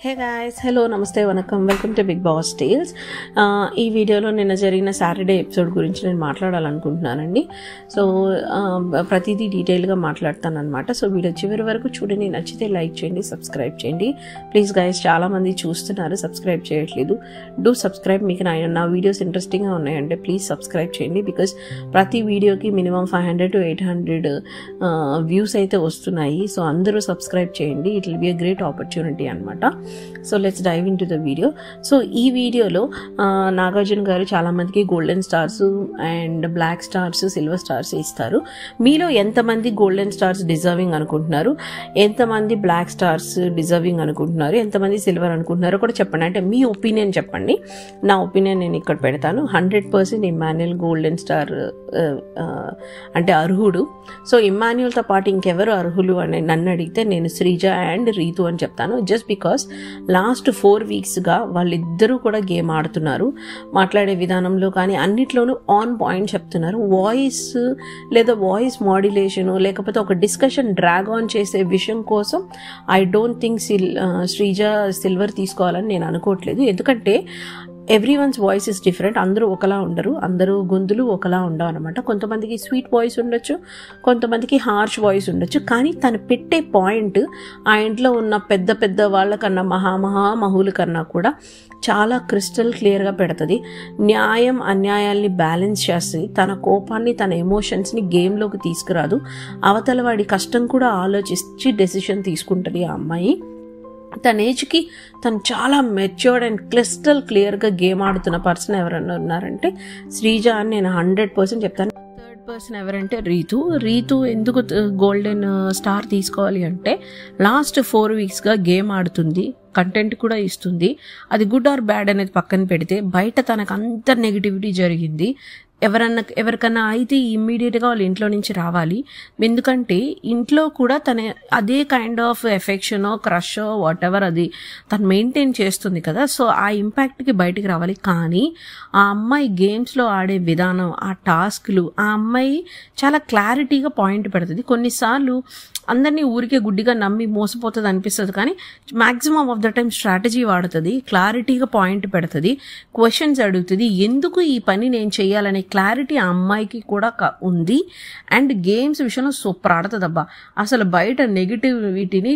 హే guys, hello, నమస్తే, వనకం, welcome to Bigg Boss tales. ఈ వీడియోలో నిన్న జరిగిన సాటర్డే ఎపిసోడ్ గురించి నేను మాట్లాడాలనుకుంటున్నానండి. సో ప్రతిదీ డీటెయిల్గా మాట్లాడతాను అనమాట. సో వీడియో చివరి వరకు చూడండి. నచ్చితే లైక్ చేయండి, సబ్స్క్రైబ్ చేయండి ప్లీజ్ గాయ్స్. చాలామంది చూస్తున్నారు, సబ్స్క్రైబ్ చేయట్లేదు. Do subscribe. మీకు నా వీడియోస్ ఇంట్రెస్టింగ్గా ఉన్నాయంటే ప్లీజ్ సబ్స్క్రైబ్ చేయండి. బికాస్ ప్రతి వీడియోకి మినిమం 500 to 800 వ్యూస్ అయితే వస్తున్నాయి. సో అందరూ సబ్స్క్రైబ్ చేయండి. It will be a great opportunity అనమాట. So let's dive into the video. So ఈ వీడియోలో నాగార్జున గారు చాలామందికి golden stars and black stars, silver stars ఇస్తారు. మీలో ఎంతమంది గోల్డెన్ స్టార్స్ డిజర్వింగ్ అనుకుంటున్నారు, ఎంతమంది బ్లాక్ స్టార్స్ డిజర్వింగ్ అనుకుంటున్నారు, ఎంతమంది సిల్వర్ అనుకుంటున్నారో కూడా చెప్పండి. అంటే మీ ఒపీనియన్ చెప్పండి. నా ఒపీనియన్ నేను ఇక్కడ పెడతాను. 100% ఇమ్మాన్యుయల్ గోల్డెన్ స్టార్ అంటే అర్హుడు. సో ఇమ్మాన్యుయల్తో పాటు ఇంకెవరు అర్హులు అని నన్ను అడిగితే నేను శ్రీజ అండ్ రీతు అని చెప్తాను. జస్ట్ బికాస్ లాస్ట్ 4 వీక్స్గా వాళ్ళిద్దరూ కూడా గేమ్ ఆడుతున్నారు. మాట్లాడే విధానంలో కానీ అన్నిట్లోనూ ఆన్ పాయింట్ చెప్తున్నారు. వాయిస్ లేదా వాయిస్ మాడ్యులేషను లేకపోతే ఒక డిస్కషన్ డ్రాగ్ ఆన్ చేసే విషయం కోసం I don't think Sreeja silver తీసుకోవాలని నేను అనుకోవట్లేదు. ఎందుకంటే ఎవ్రీవన్స్ వాయిస్ ఇస్ డిఫరెంట్. అందరూ ఒకలా ఉండరు, అందరూ గొంతులు ఒకలా ఉండవు అనమాట. కొంతమందికి స్వీట్ వాయిస్ ఉండొచ్చు, కొంతమందికి హార్ష్ వాయిస్ ఉండొచ్చు. కానీ తను పెట్టే పాయింట్ ఆ ఇంట్లో ఉన్న పెద్ద పెద్ద వాళ్ళకన్నా మహుల కన్నా కూడా చాలా క్రిస్టల్ క్లియర్గా పెడుతుంది. న్యాయం అన్యాయాల్ని బ్యాలెన్స్ చేస్తుంది. తన కోపాన్ని, తన ఎమోషన్స్ని గేమ్లోకి తీసుకురాదు. అవతల వాడి కష్టం కూడా ఆలోచించి డెసిషన్ తీసుకుంటుంది ఆ అమ్మాయి. తన ఏజ్కి తను చాలా మెచ్యూర్డ్ అండ్ క్రిస్టల్ క్లియర్గా గేమ్ ఆడుతున్న పర్సన్ ఎవరన్నా ఉన్నారంటే శ్రీజ అని నేను 100% చెప్తాను. థర్డ్ పర్సన్ ఎవరంటే రీతు ఎందుకు గోల్డెన్ స్టార్ తీసుకోవాలి అంటే లాస్ట్ 4 వీక్స్గా గేమ్ ఆడుతుంది, కంటెంట్ కూడా ఇస్తుంది. అది గుడ్ ఆర్ బ్యాడ్ అనేది పక్కన పెడితే బయట తనకు అంత నెగిటివిటీ జరిగింది. ఎవరికన్నా అయితే ఇమ్మీడియట్గా వాళ్ళ ఇంట్లో నుంచి రావాలి. ఎందుకంటే ఇంట్లో కూడా తన అదే కైండ్ ఆఫ్ ఎఫెక్షనో క్రషో వాట్ ఎవర్ అది తను మెయింటైన్ చేస్తుంది కదా. సో ఆ ఇంపాక్ట్కి బయటికి రావాలి. కానీ ఆ అమ్మాయి గేమ్స్లో ఆడే విధానం, ఆ టాస్క్లు, ఆ అమ్మాయి చాలా క్లారిటీగా పాయింట్ పెడుతుంది. కొన్నిసార్లు అందరినీ ఊరికే గుడ్డిగా నమ్మి మోసపోతుంది అనిపిస్తుంది, కానీ maximum of the time strategy వాడుతుంది, క్లారిటీగా పాయింట్ పెడుతుంది, క్వశ్చన్స్ అడుగుతుంది. ఎందుకు ఈ పని నేను చేయాలనే క్లారిటీ ఆ అమ్మాయికి కూడా ఉంది. అండ్ గేమ్స్ విషయంలో సూపర్ ఆడుతుంది అబ్బా. అసలు బయట నెగిటివిటీని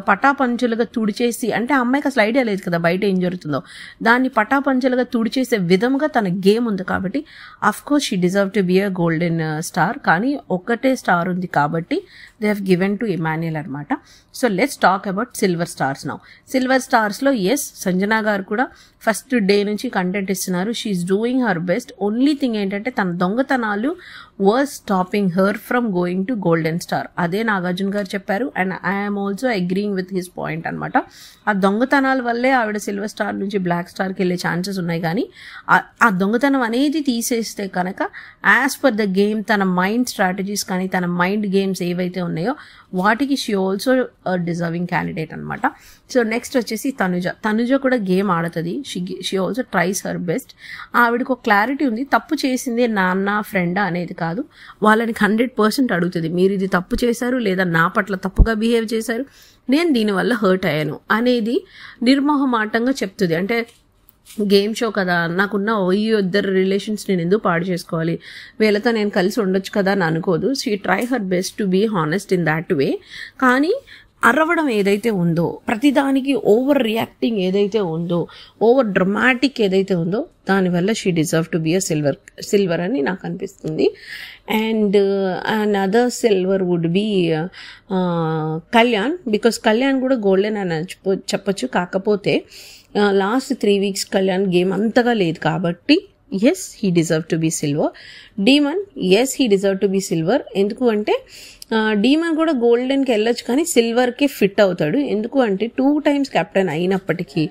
పటాపంచులుగా తుడిచేసి, అంటే ఆ అమ్మాయికి అసలు ఐడియా లేదు కదా బయట ఏం జరుగుతుందో, దాన్ని పటాపంచులుగా తుడిచేసే విధంగా తన గేమ్ ఉంది. కాబట్టి of course she deserve to be a golden star. కానీ ఒక్కటే స్టార్ ఉంది కాబట్టి they have given to Emmanuel అనమాట. So let's talk about silver stars now. Silver స్టార్స్లో ఎస్, సంజన గారు కూడా ఫస్ట్ డే నుంచి కంటెంట్ ఇస్తున్నారు. She's doing her best. Only thing ఏంటంటే తన దొంగతనాలు was stopping her from going to golden star. అదే నాగార్జున గారు చెప్పారు and I'm also agreeing with his point అనమాట. ఆ దొంగతనాల వల్లే ఆవిడ సిల్వర్ స్టార్ నుంచి బ్లాక్ స్టార్కి వెళ్ళే ఛాన్సెస్ ఉన్నాయి. కానీ ఆ దొంగతనం అనేది తీసేస్తే కనుక యాజ్ పర్ ద గేమ్ తన మైండ్ స్ట్రాటజీస్ కానీ తన మైండ్ గేమ్స్ ఏవైతే ఉన్నాయో వాటికి షీ ఆల్సో డిజర్వింగ్ క్యాండిడేట్ అనమాట. సో నెక్స్ట్ వచ్చేసి తనుజ కూడా గేమ్ ఆడుతుంది. She also tries her best. ఆవిడకు ఒక క్లారిటీ ఉంది. తప్పు చేసింది నాన్న ఫ్రెండా అనేది కాదు, వాళ్ళని 100% అడుగుతుంది. మీరు ఇది తప్పు చేశారు లేదా నా పట్ల తప్పుగా బిహేవ్ చేశారు, నేను దీనివల్ల హర్ట్ అయ్యాను అనేది నిర్మోహమాటంగా చెప్తుంది. అంటే గేమ్ షో కదా, నాకున్న ఇద్దరు రిలేషన్స్ నేను ఎందుకు పాడు చేసుకోవాలి, వీళ్ళతో నేను కలిసి ఉండొచ్చు కదా అని అనుకోదు. She try her best to be honest in that way. కానీ అరవడం ఏదైతే ఉందో, ప్రతిదానికి ఓవర్ రియాక్టింగ్ ఏదైతే ఉందో, ఓవర్ డ్రమాటిక్ ఏదైతే ఉందో, దానివల్ల she deserve to be a silver అని నాకు అనిపిస్తుంది. And another silver would be Kalyan. Because Kalyan కూడా గోల్డెన్ అని చెప్పొచ్చు. కాకపోతే లాస్ట్ 3 వీక్స్ కళ్యాణ్ గేమ్ అంతగా లేదు కాబట్టి yes, he deserve to be silver. Demon, yes, he deserve to be silver. ఎందుకు అంటే డీమన్ కూడా గోల్డెన్కి వెళ్ళొచ్చు కానీ సిల్వర్కి ఫిట్ అవుతాడు. ఎందుకు అంటే 2 times కెప్టెన్ అయినప్పటికీ,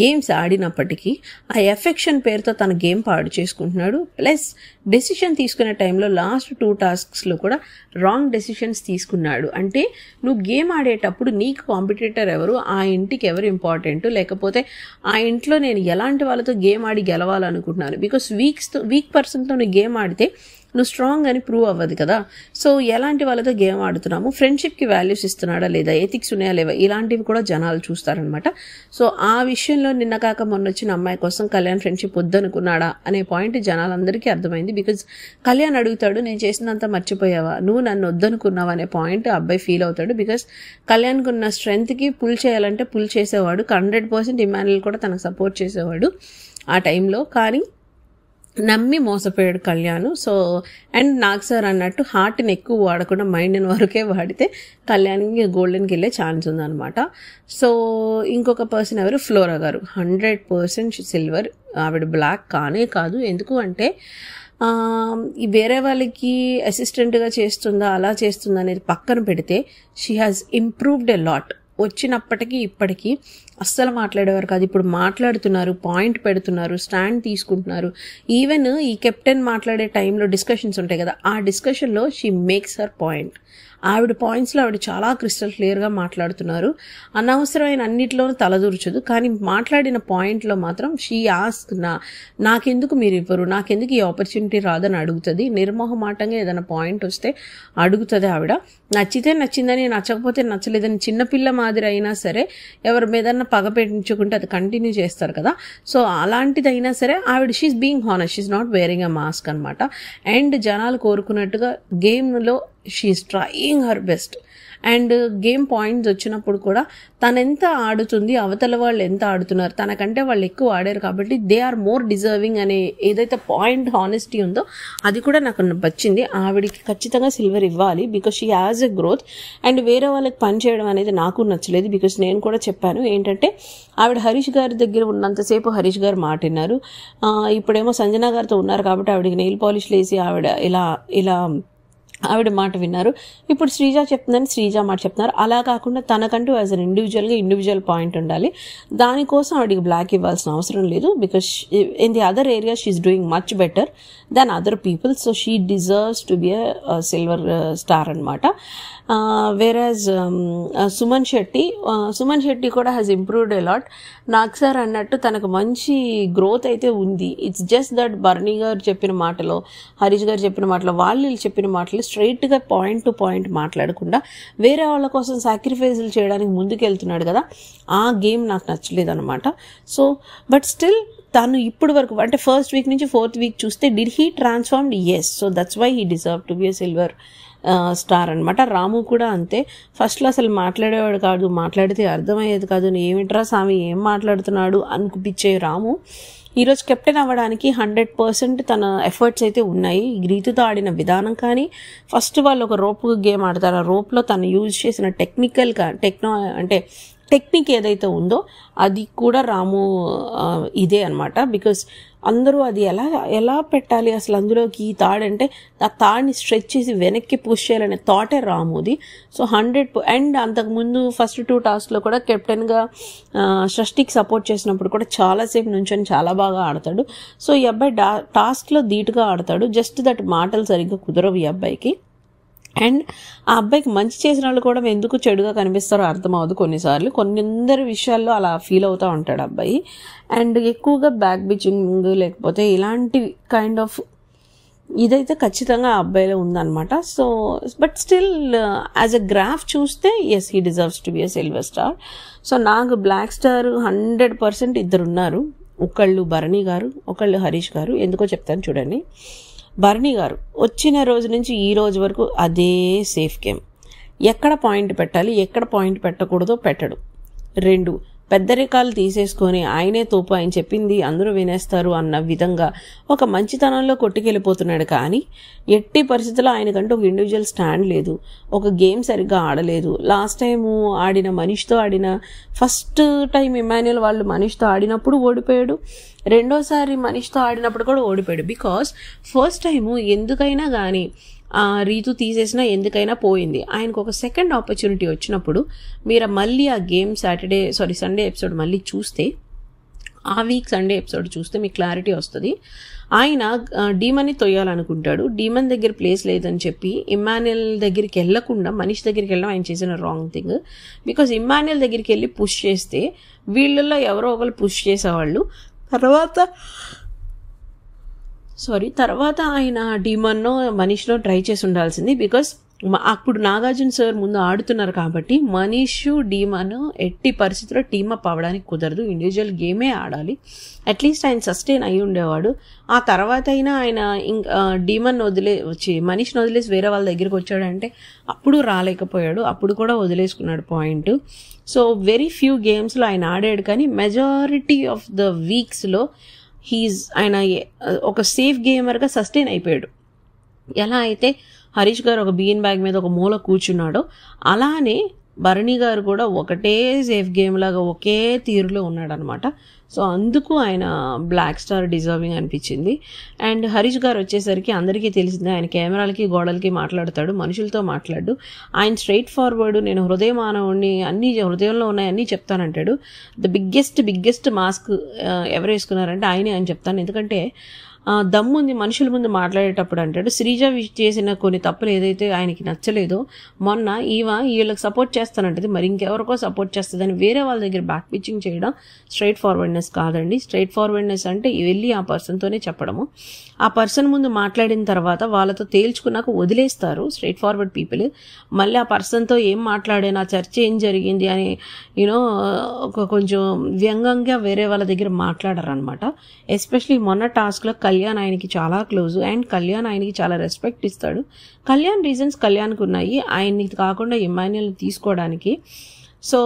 గేమ్స్ ఆడినప్పటికీ ఆ ఎఫెక్షన్ పేరుతో తన గేమ్ పాడు చేసుకుంటున్నాడు. ప్లస్ డెసిషన్ తీసుకునే టైంలో లాస్ట్ 2 టాస్క్స్లో కూడా రాంగ్ డెసిషన్స్ తీసుకున్నాడు. అంటే నువ్వు గేమ్ ఆడేటప్పుడు నీకు కాంపిటీటర్ ఎవరు, ఆ ఇంటికి ఎవరు ఇంపార్టెంట్, లేకపోతే ఆ ఇంట్లో నేను ఎలాంటి వాళ్ళతో గేమ్ ఆడి గెలవాలనుకుంటున్నాను. బికాస్ వీక్ పర్సన్తో నువ్వు గేమ్ ఆడితే నువ్వు స్ట్రాంగ్ అని ప్రూవ్ అవ్వదు కదా. సో ఎలాంటి వాళ్ళతో గేమ్ ఆడుతున్నాము, ఫ్రెండ్షిప్కి వాల్యూస్ ఇస్తున్నాడా లేదా, ఎథిక్స్ ఉన్నాయా లేవా, ఇలాంటివి కూడా జనాలు చూస్తారనమాట. సో ఆ విషయంలో నిన్న కాక మొన్న వచ్చిన అమ్మాయి కోసం కళ్యాణ్ ఫ్రెండ్షిప్ వద్దనుకున్నాడా అనే పాయింట్ జనాలందరికీ అర్థమైంది. బికాజ్ కళ్యాణ్ అడుగుతాడు, నేను చేసినంత మర్చిపోయావా, నువ్వు నన్ను వద్దనుకున్నావా అనే పాయింట్ అబ్బాయి ఫీల్ అవుతాడు. బికాజ్ కళ్యాణ్కి ఉన్న స్ట్రెంగ్త్కి పుల్ చేయాలంటే పుల్ చేసేవాడు. 100% ఇమాన్యుయల్ కూడా తనకు సపోర్ట్ చేసేవాడు ఆ టైంలో. కానీ నమ్మి మోసపోయాడు Kalyan. So and Nag sir అన్నట్టు హార్ట్ని ఎక్కువ వాడకుండా మైండ్ని వరకే వాడితే కళ్యాణ్కి గోల్డెన్కి వెళ్ళే ఛాన్స్ ఉందన్నమాట. సో ఇంకొక పర్సన్ ఎవరు, ఫ్లోరా గారు 100% సిల్వర్. ఆవిడ బ్లాక్ కానే కాదు. ఎందుకు అంటే వేరే వాళ్ళకి అసిస్టెంట్గా చేస్తుందా అలా చేస్తుందా అనేది పక్కన పెడితే she has improved a lot. వచ్చినప్పటికీ ఇప్పటికీ అస్సలు మాట్లాడేవారు కాదు. ఇప్పుడు మాట్లాడుతున్నారు, పాయింట్ పెడుతున్నారు, స్టాండ్ తీసుకుంటున్నారు. ఈవెన్ ఈ కెప్టెన్ మాట్లాడే టైంలో డిస్కషన్స్ ఉంటాయి కదా, ఆ డిస్కషన్లో షీ మేక్స్ హర్ పాయింట్. ఆవిడ పాయింట్స్లో ఆవిడ చాలా క్రిస్టల్ క్లియర్గా మాట్లాడుతున్నారు. అనవసరమైన అన్నిటిలోనూ తలదూర్చదు, కానీ మాట్లాడిన పాయింట్లో మాత్రం షీ ఆస్క్ నాకెందుకు మీరు ఇవ్వరు, నాకెందుకు ఈ ఆపర్చునిటీ రాదని అడుగుతుంది. నిర్మోహమాటంగా ఏదైనా పాయింట్ వస్తే అడుగుతుంది ఆవిడ. నచ్చితే నచ్చిందని, నచ్చకపోతే నచ్చలేదని చిన్నపిల్ల మాదిరి అయినా సరే ఎవరి మీదన్నా పగ పెంచుకుంటే అది కంటిన్యూ చేస్తారు కదా. సో అలాంటిదైనా సరే ఆవిడ she's being honest, she's not wearing a mask అనమాట. అండ్ జనాలు కోరుకున్నట్టుగా గేమ్లో she's trying her best. And game points వచ్చినప్పుడు కూడా తను ఎంత ఆడుతుంది, అవతల వాళ్ళు ఎంత ఆడుతున్నారు, తనకంటే వాళ్ళు ఎక్కువ ఆడారు కాబట్టి దే ఆర్ మోర్ డిజర్వింగ్ అనే ఏదైతే పాయింట్ హానెస్టీ ఉందో అది కూడా నాకు నచ్చింది. ఆవిడికి ఖచ్చితంగా సిల్వర్ ఇవ్వాలి because she has a growth. And వేరే వాళ్ళకి పని చేయడం అనేది నాకు నచ్చలేదు. బికాజ్ నేను కూడా చెప్పాను ఏంటంటే ఆవిడ హరీష్ గారి దగ్గర ఉన్నంతసేపు హరీష్ గారు మాట విన్నారు. ఇప్పుడేమో సంజన గారితో ఉన్నారు కాబట్టి ఆవిడకి నెయిల్ పాలిష్లు వేసి ఆవిడ ఇలా ఆవిడ మాట విన్నారు. ఇప్పుడు శ్రీజ చెప్తుందని శ్రీజ మాట చెప్తున్నారు. అలా కాకుండా తనకంటూ యాజ్ అన్ ఇండివిజువల్ పాయింట్ ఉండాలి. దానికోసం ఆవిడకి బ్లాక్ ఇవ్వాల్సిన అవసరం లేదు. Because in the other area she's doing much better than other people. So she deserves to be a silver star అనమాట. వేరాజ్ సుమన్ శెట్టి కూడా has improved a lot. Nag sir అన్నట్టు తనకు మంచి గ్రోత్ అయితే ఉంది. ఇట్స్ జస్ట్ దట్ బర్నీ గారు చెప్పిన మాటలో, హరీష్ గారు చెప్పిన మాటలో, వాళ్ళు చెప్పిన మాటలు స్ట్రైట్గా పాయింట్ టు పాయింట్ మాట్లాడకుండా వేరే వాళ్ళ కోసం సాక్రిఫైజులు చేయడానికి ముందుకెళ్తున్నాడు కదా, ఆ గేమ్ నాకు నచ్చలేదు అనమాట. సో బట్ స్టిల్ తను ఇప్పుడు వరకు అంటే ఫస్ట్ వీక్ నుంచి 4th వీక్ చూస్తే did he transformed? Yes. So that's why he deserve to be a silver star అనమాట. రాము కూడా అంతే. ఫస్ట్లో అసలు మాట్లాడేవాడు కాదు, మాట్లాడితే అర్థమయ్యేది కాదు, ఏమిట్రా స్వామి ఏం మాట్లాడుతున్నాడు అనిపించే రాము ఈరోజు కెప్టెన్ అవ్వడానికి 100% తన ఎఫర్ట్స్ అయితే ఉన్నాయి. రీతుతో ఆడిన విధానం కానీ, ఫస్ట్ వాళ్ళు ఒక రోప్ గేమ్ ఆడతారు, ఆ రోప్లో తను యూజ్ చేసిన టెక్నిక్ ఏదైతే ఉందో అది కూడా రాము ఇదే అనమాట. బికాస్ అందరూ అది ఎలా పెట్టాలి అసలు అందులోకి ఈ తాడంటే ఆ తాడిని స్ట్రెచ్ చేసి వెనక్కి పుష్ చేయాలనే థాటే రాముది. సో 100 అండ్ అంతకుముందు ఫస్ట్ 2 టాస్క్లో కూడా కెప్టెన్గా షష్టికి సపోర్ట్ చేసినప్పుడు కూడా చాలాసేపు నుంచొని చాలా బాగా ఆడతాడు. సో ఈ అబ్బాయి టాస్క్లో ధీటుగా ఆడతాడు. జస్ట్ దట్ మాటలు సరిగ్గా కుదరవు ఈ అబ్బాయికి. అండ్ ఆ అబ్బాయికి మంచి చేసిన వాళ్ళు కూడా ఎందుకు చెడుగా కనిపిస్తారో అర్థమవుదు కొన్నిసార్లు. కొందరు విషయాల్లో అలా ఫీల్ అవుతూ ఉంటాడు అబ్బాయి. అండ్ ఎక్కువగా బ్యాక్ బిచింగ్ లేకపోతే ఇలాంటి కైండ్ ఆఫ్ ఇదైతే ఖచ్చితంగా ఆ అబ్బాయిలో ఉందన్నమాట. So but still as a graph చూస్తే yes he deserves to be a silver star. So నాకు బ్లాక్ స్టార్ 100% ఇద్దరు ఉన్నారు. ఒకళ్ళు భరణి గారు, ఒకళ్ళు హరీష్ గారు. ఎందుకో చెప్తాను చూడండి. భరణి గారు వచ్చిన రోజు నుంచి ఈ రోజు వరకు అదే సేఫ్ గేమ్. ఎక్కడ పాయింట్ పెట్టాలి, ఎక్కడ పాయింట్ పెట్టకూడదో పెట్టడు. 2 పెద్దరికాలు తీసేసుకొని ఆయనే తోపు, ఆయన చెప్పింది అందరూ వినేస్తారు అన్న విధంగా ఒక మంచితనంలో కొట్టుకెళ్ళిపోతున్నాడు. కానీ ఎట్టి పరిస్థితుల్లో ఆయనకంటూ ఒక ఇండివిజువల్ స్టాండ్ లేదు, ఒక గేమ్ సరిగ్గా ఆడలేదు. లాస్ట్ టైము ఆడిన మనీష్తో ఫస్ట్ టైం ఇమాన్యుయల్ వాళ్ళు మనీష్తో ఆడినప్పుడు ఓడిపోయాడు, రెండోసారి మనీష్తో ఆడినప్పుడు కూడా ఓడిపోయాడు. బికాస్ ఫస్ట్ టైము ఎందుకైనా కానీ రీతు తీసేసినా ఎందుకైనా పోయింది. ఆయనకు ఒక సెకండ్ ఆపర్చునిటీ వచ్చినప్పుడు మీరు మళ్ళీ ఆ గేమ్ సండే ఎపిసోడ్ మళ్ళీ చూస్తే, ఆ వీక్ సండే ఎపిసోడ్ చూస్తే మీకు క్లారిటీ వస్తుంది. ఆయన డీమన్ని తొయ్యాలనుకుంటాడు. డీమన్ దగ్గర ప్లేస్ లేదని చెప్పి ఇమాన్యుయల్ దగ్గరికి వెళ్లకుండా మనీష్ దగ్గరికి వెళ్ళడం ఆయన చేసిన రాంగ్ థింగ్. బికాజ్ ఇమాన్యుయల్ దగ్గరికి వెళ్ళి పుష్ చేస్తే వీళ్ళల్లో ఎవరో ఒకరు పుష్ చేసేవాళ్ళు. తర్వాత తర్వాత ఆయన డీమన్నో మనీష్నో ట్రై చేసి ఉండాల్సింది. బికాస్ అప్పుడు నాగార్జున సార్ ముందు ఆడుతున్నారు కాబట్టి మనీష్ డీమన్ ఎట్టి పరిస్థితిలో టీమప్ అవ్వడానికి కుదరదు, ఇండివిజువల్ గేమే ఆడాలి. అట్లీస్ట్ ఆయన సస్టైన్ అయి ఉండేవాడు. ఆ తర్వాత అయినా ఆయన డీమన్ మనీష్ని వదిలేసి వేరే వాళ్ళ దగ్గరికి వచ్చాడంటే అప్పుడు రాలేకపోయాడు, అప్పుడు కూడా వదిలేసుకున్నాడు పాయింట్. సో వెరీ ఫ్యూ గేమ్స్లో ఆయన ఆడాడు, కానీ మెజారిటీ ఆఫ్ ద వీక్స్లో ఆయన ఒక సేఫ్ గేమర్గా సస్టైన్ అయిపోయాడు. ఎలా అయితే హరీష్ గారు ఒక బీన్ బ్యాగ్ మీద ఒక మూల కూర్చున్నాడో అలానే భరణి గారు కూడా ఒకటే సేఫ్ గేమ్ లాగా ఒకే తీరులో ఉన్నాడనమాట. సో అందుకు ఆయన బ్లాక్ స్టార్ డిజర్వింగ్ అనిపించింది. అండ్ హరీష్ గారు వచ్చేసరికి అందరికీ తెలిసిందే, ఆయన కెమెరాలకి గోడలకి మాట్లాడతాడు, మనుషులతో మాట్లాడు. ఆయన స్ట్రైట్ ఫార్వర్డ్, నేను హృదయ మానవుడిని, అన్ని హృదయంలో ఉన్నాయి అన్నీ చెప్తానంటాడు. ద బిగ్గెస్ట్ మాస్క్ ఎవరు వేసుకున్నారంటే ఆయనే అని చెప్తాను. ఎందుకంటే దమ్ముంది మనుషుల ముందు మాట్లాడేటప్పుడు అంటాడు. శ్రీజ చేసిన కొన్ని తప్పులు ఏదైతే ఆయనకి నచ్చలేదో మొన్న వీళ్ళకి సపోర్ట్ చేస్తానంటది, మరి ఇంకెవరికో సపోర్ట్ చేస్తుందని వేరే వాళ్ళ దగ్గర బ్యాక్ పిచ్చింగ్ చేయడం స్ట్రైట్ ఫార్వర్డ్నెస్ కాదండి. స్ట్రైట్ ఫార్వర్డ్నెస్ అంటే వెళ్ళి ఆ పర్సన్తోనే చెప్పడము. ఆ పర్సన్ ముందు మాట్లాడిన తర్వాత వాళ్ళతో తేల్చుకున్నాక వదిలేస్తారు స్ట్రైట్ ఫార్వర్డ్ పీపుల్. మళ్ళీ ఆ పర్సన్తో ఏం మాట్లాడాను, ఆ చర్చ ఏం జరిగింది అని కొంచెం వ్యంగ్యంగా వేరే వాళ్ళ దగ్గర మాట్లాడరు అనమాట. ఎస్పెషలీ మొన్న టాస్క్లో కళ్యాణ్ ఆయనకి చాలా క్లోజ్ అండ్ కళ్యాణ్ ఆయనకి చాలా రెస్పెక్ట్ ఇస్తాడు. కళ్యాణ్ రీజన్స్ కళ్యాణ్కి ఉన్నాయి, ఆయన్ని కాకుండా ఇమాన్యుయల్ని తీసుకోవడానికి. సో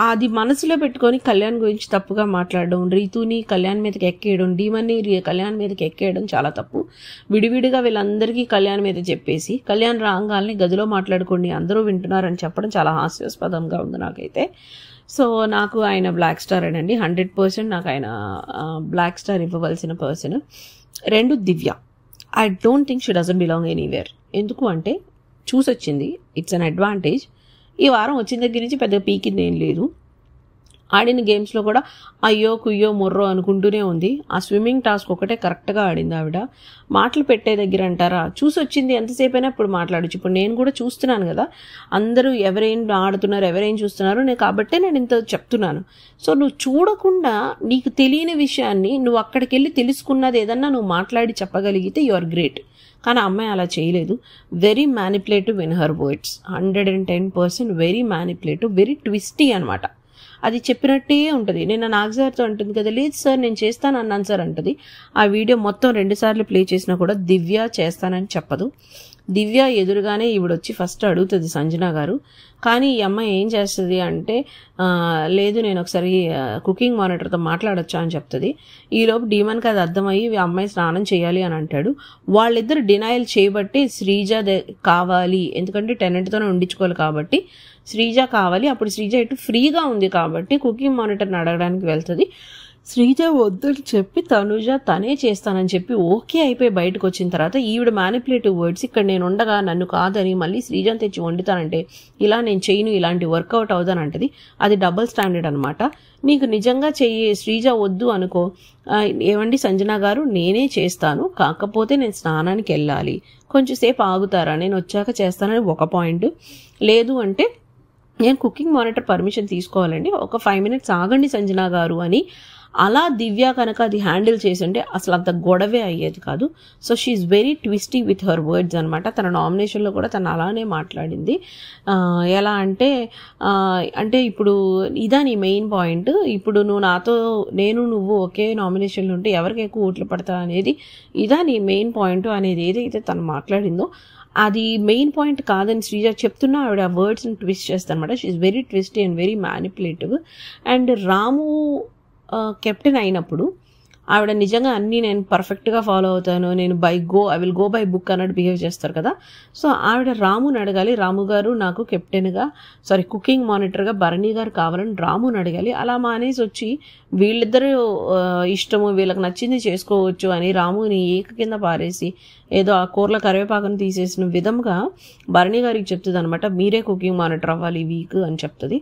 అది మనసులో పెట్టుకొని కళ్యాణ్ గురించి తప్పుగా మాట్లాడడం, రీతుని కళ్యాణ్ మీదకి ఎక్కేయడం, డీమన్ని కళ్యాణ్ మీదకి ఎక్కేయడం చాలా తప్పు. విడివిడిగా వీళ్ళందరికీ కళ్యాణ్ మీద చెప్పేసి కళ్యాణ్ రాగాల్ని గదిలో మాట్లాడుకోండి అందరూ వింటున్నారని చెప్పడం చాలా హాస్యాస్పదంగా ఉంది నాకైతే. సో నాకు ఆయన బ్లాక్ స్టార్ అండి, 100% నాకు ఆయన బ్లాక్ స్టార్ ఇవ్వవలసిన person. 2 Divya, I don't think she doesn't belong anywhere. ఎందుకు అంటే చూసొచ్చింది, ఇట్స్ అన్ అడ్వాంటేజ్. ఈ వారం వచ్చిన దగ్గర నుంచి పెద్దగా పీకింది ఏం లేదు. ఆడిన గేమ్స్లో కూడా అయ్యో కుయ్యో మొర్రో అనుకుంటూనే ఉంది. ఆ స్విమ్మింగ్ టాస్క్ ఒకటే కరెక్ట్గా ఆడింది ఆవిడ. మాటలు పెట్టే దగ్గర అంటారా, చూసి వచ్చింది ఎంతసేపు అయినా ఇప్పుడు మాట్లాడచ్చు. ఇప్పుడు నేను కూడా చూస్తున్నాను కదా, అందరూ ఎవరేం ఆడుతున్నారు ఎవరేం చూస్తున్నారు కాబట్టే నేను ఇంత చెప్తున్నాను. సో నువ్వు చూడకుండా నీకు తెలియని విషయాన్ని నువ్వు అక్కడికి వెళ్ళి తెలుసుకున్నది ఏదన్నా నువ్వు మాట్లాడి చెప్పగలిగితే యు ఆర్ గ్రేట్. కానీ అమ్మాయి అలా చేయలేదు. Very manipulative in her words, 110% very manipulative, very twisty అనమాట. అది చెప్పినట్టే ఉంటుంది. నేను నాగ్ సార్తో అంటుంది కదా, లేదు సార్ నేను చేస్తాను అన్నాను సార్ అంటుంది. ఆ వీడియో మొత్తం 2 సార్లు ప్లే చేసినా కూడా దివ్య చేస్తానని చెప్పదు. దివ్య ఎదురుగానే ఈవిడొచ్చి ఫస్ట్ అడుగుతుంది సంజన గారు. కానీ ఈ అమ్మాయి ఏం చేస్తుంది అంటే లేదు నేను ఒకసారి కుకింగ్ మానిటర్తో మాట్లాడొచ్చా అని చెప్తుంది. ఈలోపు డీమన్కి అది అర్థమయ్యి ఈ అమ్మాయి స్నానం చేయాలి అని అంటాడు. వాళ్ళిద్దరు డినైల్ చేయబట్టి శ్రీజ కావాలి, ఎందుకంటే టెనెంట్తోనే ఉండించుకోవాలి కాబట్టి శ్రీజ కావాలి. అప్పుడు శ్రీజ ఇటు ఫ్రీగా ఉంది కాబట్టి కుకింగ్ మానిటర్ని అడగడానికి వెళ్తుంది. శ్రీజ వద్దని చెప్పి తనుజ తనే చేస్తానని చెప్పి ఓకే అయిపోయి బయటకు వచ్చిన తర్వాత ఈవిడ మ్యానిపులేటివ్ వర్డ్స్, ఇక్కడ నేను ఉండగా నన్ను కాదని మళ్ళీ శ్రీజని తెచ్చి వండుతానంటే ఇలా నేను చేయను, ఇలాంటి వర్కౌట్ అవుతానంటది. అది డబుల్ స్టాండర్డ్ అనమాట. నీకు నిజంగా శ్రీజ వద్దు అనుకో, ఏమండి సంజన గారు నేనే చేస్తాను, కాకపోతే నేను స్నానానికి వెళ్ళాలి, కొంచెం సేపు ఆగుతారా, నేను వచ్చాక చేస్తానని ఒక పాయింట్. లేదు అంటే నేను కుకింగ్ మానిటర్ పర్మిషన్ తీసుకోవాలండి, ఒక 5 minutes ఆగండి సంజన గారు అని. అలా దివ్య కనుక అది హ్యాండిల్ చేసింటే అసలు అంత గొడవే అయ్యేది కాదు. So she's very twisty with her words అనమాట. తన నామినేషన్లో కూడా తను అలానే మాట్లాడింది. ఎలా అంటే ఇప్పుడు ఇదా నీ మెయిన్ పాయింట్, ఇప్పుడు నువ్వు ఒకే నామినేషన్లో ఉంటే ఎవరికి ఎక్కువ ఓట్లు పడతా అనేది ఇదా నీ మెయిన్ పాయింట్ అనేది ఏదైతే తను మాట్లాడిందో అది మెయిన్ పాయింట్ కాదని శ్రీజ చెప్తున్నా ఆవిడ ఆ వర్డ్స్ని ట్విస్ట్ చేస్తాను అనమాట. She's very twisty and very manipulative. And Ramu captain అయినప్పుడు ఆవిడ నిజంగా అన్నీ నేను పర్ఫెక్ట్గా ఫాలో అవుతాను, నేను I will go by book అన్నట్టు బిహేవ్ చేస్తారు కదా. సో ఆవిడ రాముని అడగాలి, రాము గారు నాకు కుకింగ్ మానిటర్గా భరణి గారు కావాలని రాముని అడగాలి. అలా మానేసి వచ్చి వీళ్ళిద్దరూ ఇష్టము వీళ్ళకి నచ్చింది చేసుకోవచ్చు అని రాముని ఏక కింద పారేసి ఏదో ఆ కూరల కరివేపాకును తీసేసిన విధంగా భరణి గారికి చెప్తుంది అనమాట, మీరే కుకింగ్ మానిటర్ అవ్వాలి ఈ వీక్ అని చెప్తుంది.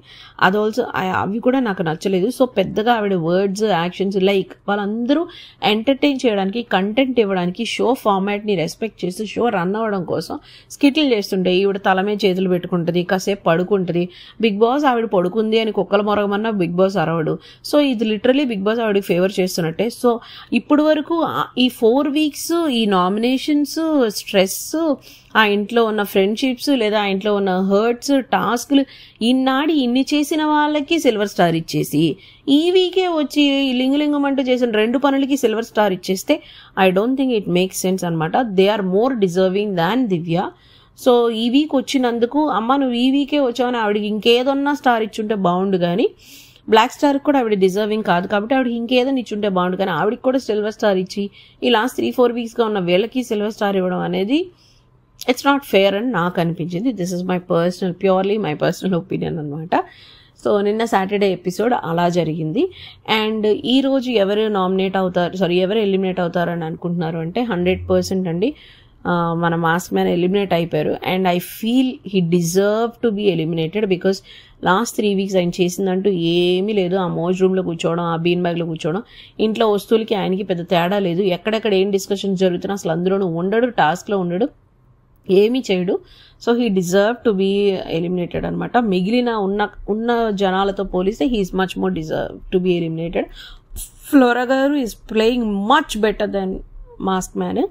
అది ఆల్సో అవి కూడా నాకు నచ్చలేదు. సో పెద్దగా ఆవిడ వర్డ్స్ యాక్షన్స్ లైక్ వాళ్ళందరూ వీళ్ళందరూ ఎంటర్టైన్ చేయడానికి, కంటెంట్ ఇవ్వడానికి, షో ఫార్మాట్ని రెస్పెక్ట్ చేస్తూ షో రన్ అవ్వడం కోసం స్కిట్లు చేస్తుంటే ఈవిడ తలమే చేతులు పెట్టుకుంటుంది, కాసేపు పడుకుంటుంది. బిగ్ బాస్ ఆవిడ పడుకుంది అని కుక్కల మొరగమన్నా బిగ్ బాస్ అరవడు. సో ఇది లిటరలీ బిగ్ బాస్ ఆవిడకి ఫేవర్ చేస్తున్నట్టే. సో ఇప్పుడు వరకు ఈ 4 వీక్స్ ఈ నామినేషన్స్, స్ట్రెస్, ఆ ఇంట్లో ఉన్న ఫ్రెండ్షిప్స్ లేదా ఆ ఇంట్లో ఉన్న హర్ట్స్, టాస్క్లు ఇన్ని చేసిన వాళ్ళకి సిల్వర్ స్టార్ ఇచ్చేసి ఈ వీకే వచ్చి లింగులింగం అంటూ చేసిన 2 పనులకి సిల్వర్ స్టార్ ఇచ్చేస్తే I don't think it makes sense అనమాట. They are more deserving than Divya. So ఈ వీక్ వచ్చినందుకు అమ్మ నువ్వు ఈ వీకే వచ్చావని ఆవిడకి ఇంకేదన్నా స్టార్ ఇచ్చుంటే బాగుండు, కానీ బ్లాక్ స్టార్ కూడా ఆవిడ డిజర్వింగ్ కాదు కాబట్టి ఆవిడకి ఇంకేదైనా ఇచ్చుంటే బాగుండు, కానీ ఆవిడకి కూడా సిల్వర్ స్టార్ ఇచ్చి ఈ లాస్ట్ 3-4 వీక్స్గా ఉన్న వీళ్ళకి సిల్వర్ స్టార్ ఇవ్వడం అనేది ఇట్స్ నాట్ ఫేర్ అని నాకు అనిపించింది. This is purely my personal opinion అనమాట. సో నిన్న సాటర్డే ఎపిసోడ్ అలా జరిగింది. అండ్ ఈరోజు ఎవరు ఎలిమినేట్ అవుతారు అని అనుకుంటున్నారు అంటే 100% అండి మన మాస్క్ మ్యాన్ ఎలిమినేట్ అయిపోయారు. And I feel he deserve to be eliminated because last 3 weeks ఆయన చేసిందంటూ ఏమీ లేదు. ఆ మోజ్ రూమ్లో కూర్చోవడం, ఆ బీన్ బ్యాగ్లో కూర్చోవడం, ఇంట్లో వస్తువులకి ఆయనకి పెద్ద తేడా లేదు. ఎక్కడెక్కడ ఏం డిస్కషన్స్ జరుగుతున్నా అసలు అందులోనూ ఉండడు, టాస్క్లో ఉండడు, ఏమీ చేయడు. So he deserve to be eliminated అనమాట. మిగిలిన ఉన్న జనాలతో పోలిస్తే he's much more deserve to be eliminated. Flora గారు is playing much better then mask man.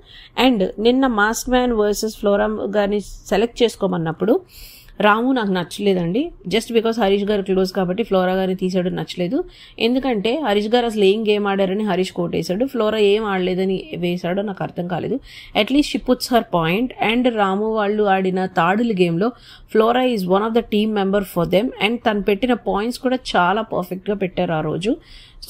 And నిన్న మాస్క్ మ్యాన్ వర్సెస్ ఫ్లోరా గారిని సెలెక్ట్ చేసుకోమన్నప్పుడు రాము నాకు నచ్చలేదండి. జస్ట్ బికాస్ హరీష్ గారు క్లోజ్ కాబట్టి ఫ్లోరా గారిని తీసాడు నచ్చలేదు. ఎందుకంటే హరీష్ గారు అసలు ఏం గేమ్ ఆడారని హరీష్ కోటేశాడు, ఫ్లోరా ఏం ఆడలేదని వేశాడో నాకు అర్థం కాలేదు. At least she puts her point. And Ramu వాళ్ళు ఆడిన తాడుల గేమ్లో Flora is one of the team member for them. And తను పెట్టిన పాయింట్స్ కూడా చాలా పర్ఫెక్ట్గా పెట్టారు ఆ రోజు.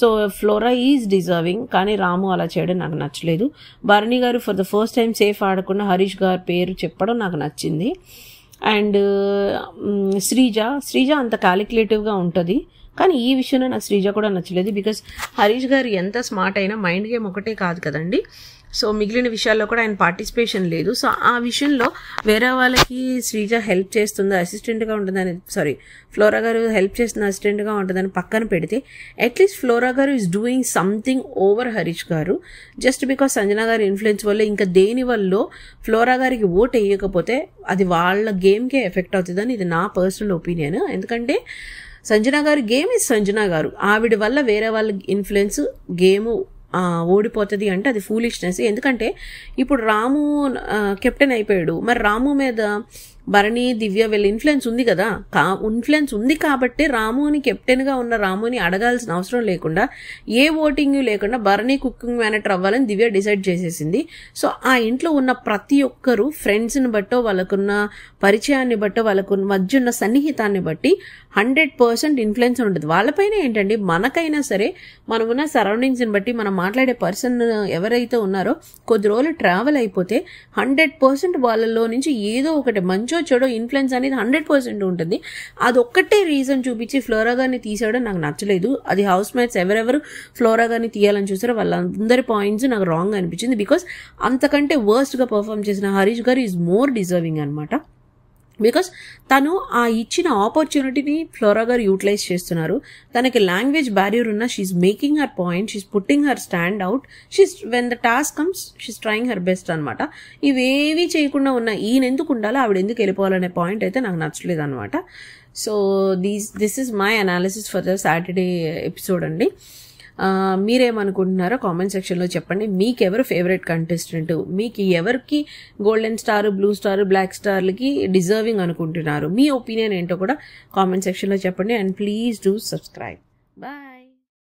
సో ఫ్లోరా ఈజ్ డిజర్వింగ్, కానీ రాము అలా చేయడం నాకు నచ్చలేదు. Bharani garu for the first time safe ఆడకుండా హరీష్ గారి పేరు చెప్పడం నాకు నచ్చింది. అండ్ శ్రీజ అంత క్యాలిక్యులేటివ్గా ఉంటుంది, కానీ ఈ విషయంలో నాకు శ్రీజ కూడా నచ్చలేదు. బికాస్ హరీష్ గారు ఎంత స్మార్ట్ అయినా మైండ్ గేమ్ ఒకటే కాదు కదండి. సో మిగిలిన విషయాల్లో కూడా ఆయన పార్టిసిపేషన్ లేదు. సో ఆ విషయంలో వేరే వాళ్ళకి శ్రీజ హెల్ప్ చేస్తుందా, అసిస్టెంట్గా ఉంటుందని, ఫ్లోరా గారు హెల్ప్ చేస్తున్న అసిస్టెంట్గా ఉంటుందని పక్కన పెడితే అట్లీస్ట్ ఫ్లోరా గారు is doing something over Harish గారు. జస్ట్ బికాస్ సంజన గారి ఇన్ఫ్లుయెన్స్ వల్ల, ఇంకా దేని వల్ల ఫ్లోరా గారికి ఓట్ వేయకపోతే అది వాళ్ళ గేమ్కే ఎఫెక్ట్ అవుతుందని ఇది నా పర్సనల్ ఒపీనియన్. ఎందుకంటే సంజన గారు గేమ్ ఇస్ సంజన గారు, ఆవిడ వల్ల వేరే వాళ్ళ ఇన్ఫ్లుయెన్స్ గేమ్ ఓడిపోతుంది అంటే అది ఫూలిష్నెస్. ఎందుకంటే ఇప్పుడు రాము కెప్టెన్ అయిపోయాడు, మరి రాము మీద భరణి, దివ్య వీళ్ళ ఇన్ఫ్లుయెన్స్ ఉంది కదా. ఇన్ఫ్లుయెన్స్ ఉంది కాబట్టి రాముని కెప్టెన్గా ఉన్న రాముని అడగాల్సిన అవసరం లేకుండా, ఏ ఓటింగ్ లేకుండా భరణి కుకింగ్ మేనేటర్ అవ్వాలని దివ్య డిసైడ్ చేసేసింది. సో ఆ ఇంట్లో ఉన్న ప్రతి ఒక్కరు ఫ్రెండ్స్ని బట్టో, వాళ్ళకున్న పరిచయాన్ని బట్టో, వాళ్ళకు మధ్య ఉన్న సన్నిహితాన్ని బట్టి 100% ఇన్ఫ్లుయెన్స్ ఉంటుంది. వాళ్ళపైన ఏంటండి, మనకైనా సరే మనమున్న సరౌండింగ్స్ని బట్టి, మనం మాట్లాడే పర్సన్ ఎవరైతే ఉన్నారో కొద్ది రోజులు ట్రావెల్ అయిపోతే 100% వాళ్ళలో నుంచి ఏదో ఒకటి మంచో చెడో ఇన్ఫ్లుయెన్స్ అనేది 100% ఉంటుంది. అదొక్కటే రీజన్ చూపించి ఫ్లోరా గారిని తీసాడో నాకు నచ్చలేదు. అది హౌస్ మేట్స్ ఎవరెవరు ఫ్లోరా గారిని తీయాలని చూసారో వాళ్ళందరి పాయింట్స్ నాకు రాంగ్ అనిపించింది. బికాస్ అంతకంటే వర్స్ట్గా పర్ఫామ్ చేసిన Harish garu is more deserving అనమాట. బికాస్ తను ఆ ఇచ్చిన ఆపర్చునిటీని ఫ్లోరా గారు యూటిలైజ్ చేస్తున్నారు. తనకి లాంగ్వేజ్ బ్యారియర్ ఉన్న she's making her point, she's putting her stand out, when the task comes she's trying her best అనమాట. ఇవేవి చేయకుండా ఉన్న ఈయన ఎందుకు ఉండాలో, ఆవిడ ఎందుకు వెళ్ళిపోవాలనే పాయింట్ అయితే నాకు నచ్చలేదు అనమాట. So this is my analysis for the Saturday episode అండి. మీరేమనుకుంటున్నారో కామెంట్ సెక్షన్లో చెప్పండి. మీకు ఎవరు ఫేవరెట్ కంటెస్టెంట్, మీకు ఎవరికి golden star, blue star, black స్టార్లకి డిజర్వింగ్ అనుకుంటున్నారు, మీ ఒపీనియన్ ఏంటో కూడా కామెంట్ సెక్షన్లో చెప్పండి. And please do subscribe. Bye.